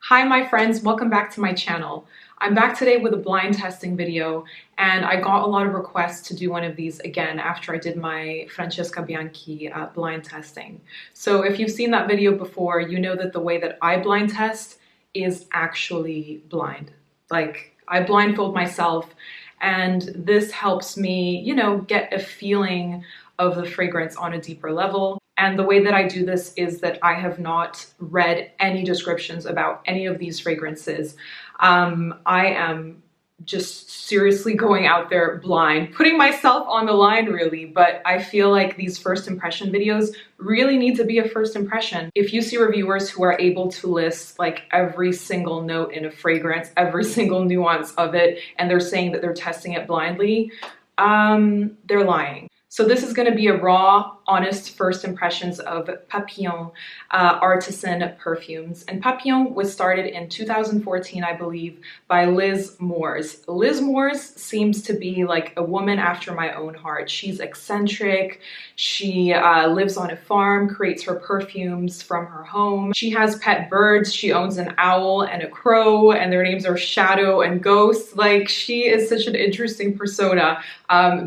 Hi my friends, welcome back to my channel. I'm back today with a blind testing video, and I got a lot of requests to do one of these again after I did my Francesca Bianchi blind testing. So if you've seen that video before, you know that the way that I blind test is actually blind. Like, I blindfold myself, and this helps me, get a feeling of the fragrance on a deeper level. And the way that I do this is that I have not read any descriptions about any of these fragrances. I am just seriously going out there blind, putting myself on the line really, but I feel like these first impression videos really need to be a first impression. If you see reviewers who are able to list like every single note in a fragrance, every single nuance of it, and they're saying that they're testing it blindly, they're lying. So this is going to be a raw, honest first impressions of Papillon Artisan Perfumes. And Papillon was started in 2014, I believe, by Liz Moores. Liz Moores seems to be like a woman after my own heart. She's eccentric. She lives on a farm, creates her perfumes from her home. She has pet birds. She owns an owl and a crow, and their names are Shadow and Ghost. Like, she is such an interesting persona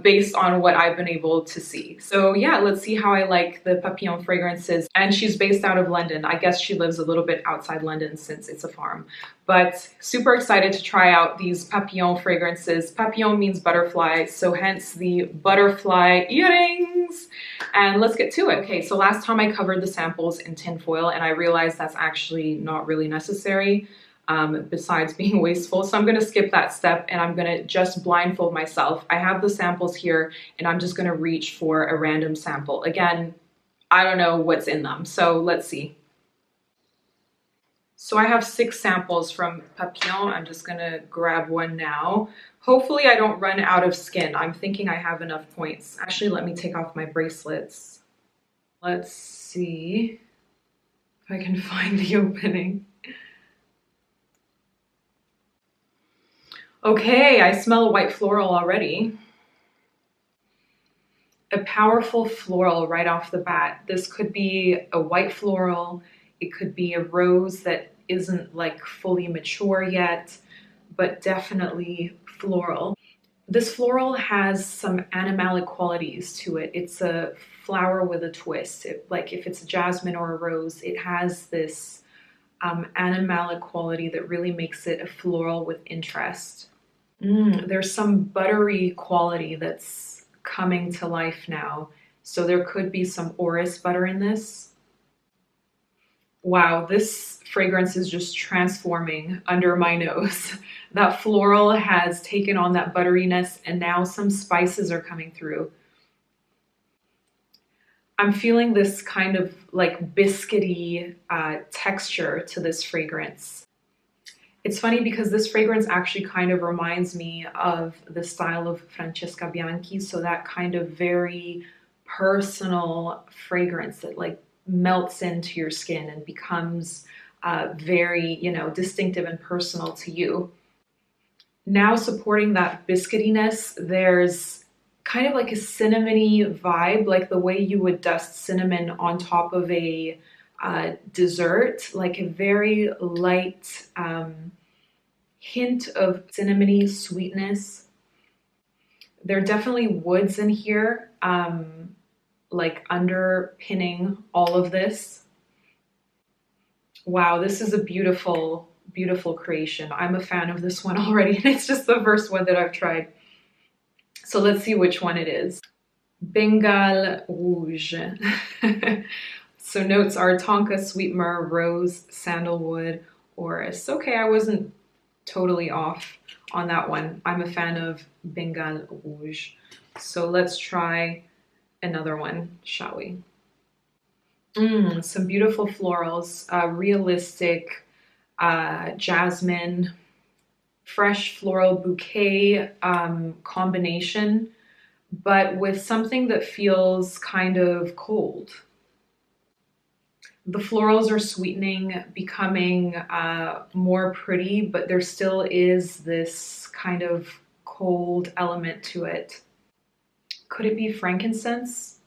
based on what I've been able to see. So yeah, let's see how I like the Papillon fragrances. And she's based out of London. I guess she lives a little bit outside London since it's a farm. But super excited to try out these Papillon fragrances. Papillon means butterfly, so hence the butterfly earrings. And let's get to it. Okay, so last time I covered the samples in tinfoil, and I realized that's actually not really necessary. Besides being wasteful. So I'm gonna skip that step and I'm gonna just blindfold myself. I have the samples here and I'm just gonna reach for a random sample. Again, I don't know what's in them, so let's see. So I have 6 samples from Papillon. I'm just gonna grab one now. Hopefully I don't run out of skin. I'm thinking I have enough points. Actually, let me take off my bracelets. Let's see if I can find the opening. Okay, I smell a white floral already. A powerful floral right off the bat. This could be a white floral. It could be a rose that isn't like fully mature yet, but definitely floral. This floral has some animalic qualities to it. It's a flower with a twist. Like if it's a jasmine or a rose, it has this animalic quality that really makes it a floral with interest. There's some buttery quality that's coming to life now. So there could be some orris butter in this. Wow, this fragrance is just transforming under my nose. That floral has taken on that butteriness and now some spices are coming through. I'm feeling this kind of like biscuity texture to this fragrance. It's funny because this fragrance actually kind of reminds me of the style of Francesca Bianchi, so that kind of very personal fragrance that like melts into your skin and becomes very, distinctive and personal to you. Now supporting that biscuitiness, there's kind of like a cinnamony vibe, like the way you would dust cinnamon on top of a dessert, like a very light hint of cinnamony sweetness. There are definitely woods in here, like underpinning all of this. Wow, this is a beautiful, beautiful creation. I'm a fan of this one already, and it's just the first one that I've tried. So let's see which one it is. Bengale Rouge. So notes are tonka, sweet myrrh, rose, sandalwood, orris. Okay, I wasn't totally off on that one. I'm a fan of Bengale Rouge. So let's try another one, shall we? Some beautiful florals, realistic jasmine, fresh floral bouquet combination, but with something that feels kind of cold. The florals are sweetening, becoming more pretty, but there still is this kind of cold element to it. Could it be frankincense?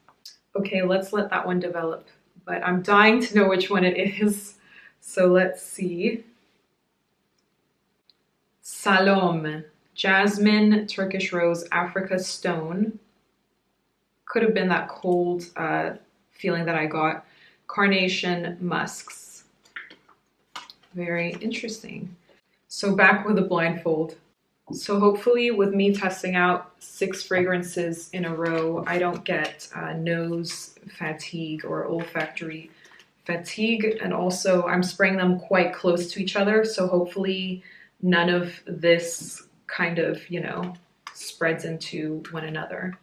Okay, let's let that one develop, but I'm dying to know which one it is. So let's see. Salome, jasmine, Turkish rose, Africa stone. Could have been that cold feeling that I got. Carnation, musks. Very interesting. So back with a blindfold. So hopefully with me testing out 6 fragrances in a row, I don't get nose fatigue or olfactory fatigue. And also I'm spraying them quite close to each other. So hopefully none of this kind of, you know, spreads into one another.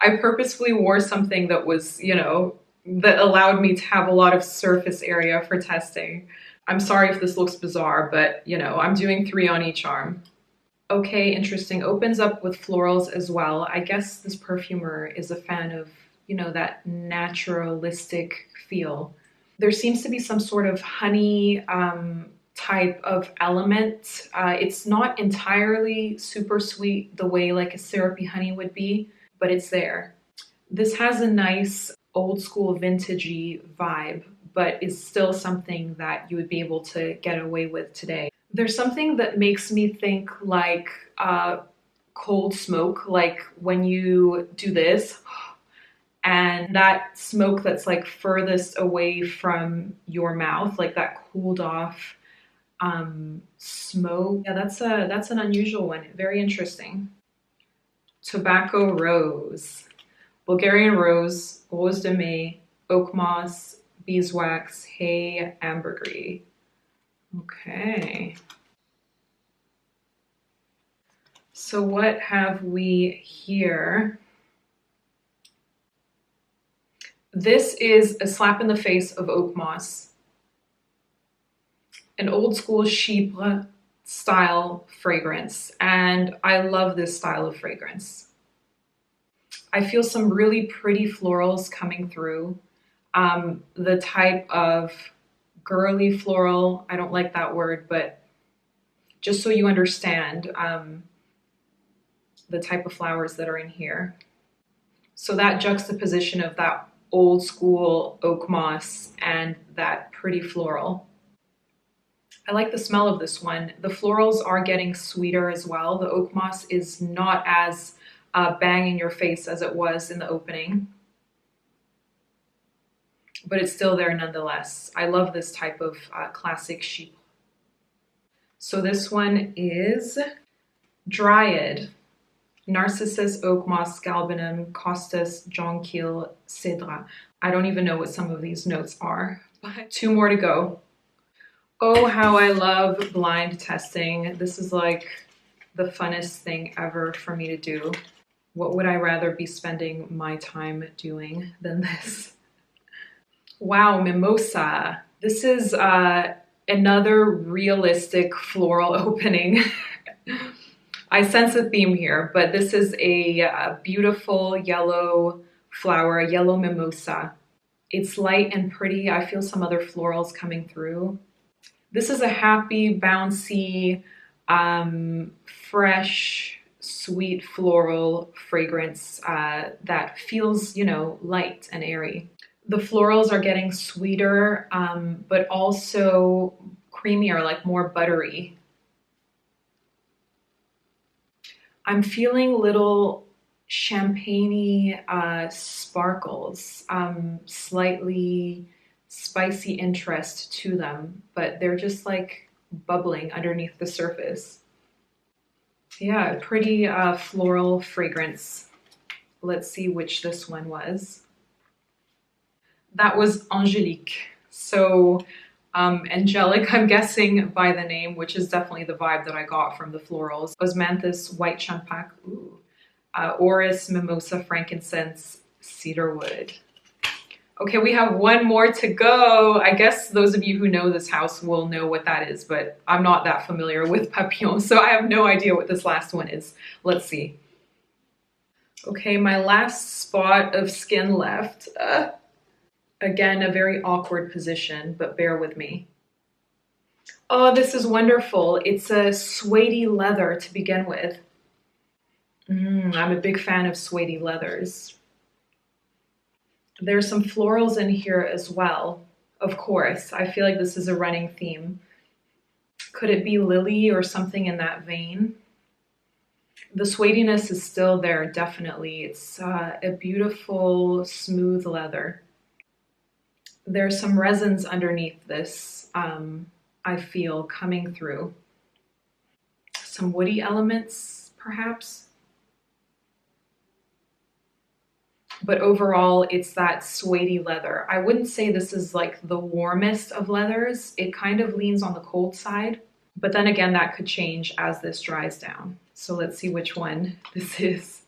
I purposefully wore something that was, you know, that allowed me to have a lot of surface area for testing. I'm sorry if this looks bizarre, but you know, I'm doing 3 on each arm. Okay, interesting. Opens up with florals as well. I guess this perfumer is a fan of, you know, that naturalistic feel. There seems to be some sort of honey type of element. It's not entirely super sweet the way like a syrupy honey would be, but it's there. This has a nice old school vintagey vibe, but is still something that you would be able to get away with today. There's something that makes me think like cold smoke, like when you do this, and that smoke that's like furthest away from your mouth, like that cooled off smoke. Yeah, that's an unusual one. Very interesting. Tabacco Rose, Bulgarian rose, rose de mai, oak moss, beeswax, hay, ambergris. Okay. So what have we here? This is a slap in the face of oak moss. An old school Chypre style fragrance, and I love this style of fragrance. I feel some really pretty florals coming through. The type of girly floral, I don't like that word, but just so you understand the type of flowers that are in here. So that juxtaposition of that old school oak moss and that pretty floral. I like the smell of this one. The florals are getting sweeter as well. The oak moss is not as bang in your face as it was in the opening, but it's still there nonetheless. I love this type of classic Chypre. So this one is Dryad, Narcissus, Oak Moss, Galbanum, Costus, Jonquil, Cedra. I don't even know what some of these notes are, but 2 more to go. Oh, how I love blind testing. This is like the funnest thing ever for me to do. What would I rather be spending my time doing than this? Wow, mimosa. This is another realistic floral opening. I sense a theme here, but this is a beautiful yellow flower, yellow mimosa. It's light and pretty. I feel some other florals coming through. This is a happy, bouncy, fresh, sweet floral fragrance that feels, you know, light and airy. The florals are getting sweeter, but also creamier, like more buttery. I'm feeling little champagne-y sparkles, slightly spicy interest to them, but they're just like bubbling underneath the surface. Yeah, a pretty floral fragrance. Let's see which this one was. That was Angélique. So angelic, I'm guessing by the name, which is definitely the vibe that I got from the florals. Osmanthus, white champak, orris, mimosa, frankincense, cedarwood. Okay, we have 1 more to go. I guess those of you who know this house will know what that is, but I'm not that familiar with Papillon, so I have no idea what this last one is. Let's see. Okay, my last spot of skin left. Again, a very awkward position, but bear with me. Oh, this is wonderful. It's a suede leather to begin with. I'm a big fan of suede leathers. There's some florals in here as well. Of course, I feel like this is a running theme. Could it be lily or something in that vein? The suediness is still there, definitely. It's a beautiful, smooth leather. There's some resins underneath this, I feel, coming through. Some woody elements, perhaps. But overall, it's that suede leather. I wouldn't say this is like the warmest of leathers. It kind of leans on the cold side. But then again, that could change as this dries down. So let's see which one this is.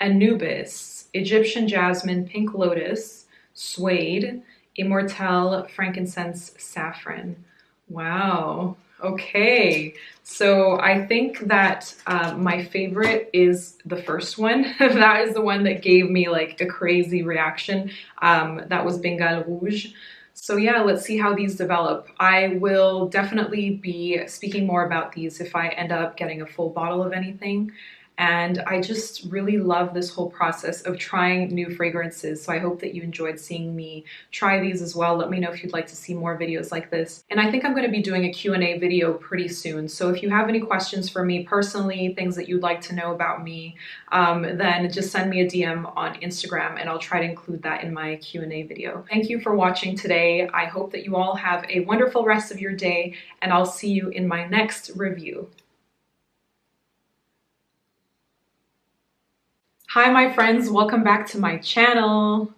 Anubis, Egyptian jasmine, pink lotus, suede, immortelle, frankincense, saffron. Wow. Okay. So I think that my favorite is the first one. That is the one that gave me like a crazy reaction. That was Bengale Rouge. So yeah, let's see how these develop. I will definitely be speaking more about these if I end up getting a full bottle of anything. And I just really love this whole process of trying new fragrances. So I hope that you enjoyed seeing me try these as well. Let me know if you'd like to see more videos like this. And I think I'm going to be doing a Q&A video pretty soon. So if you have any questions for me personally, things that you'd like to know about me, then just send me a DM on Instagram and I'll try to include that in my Q&A video. Thank you for watching today. I hope that you all have a wonderful rest of your day and I'll see you in my next review. Hi my friends, welcome back to my channel.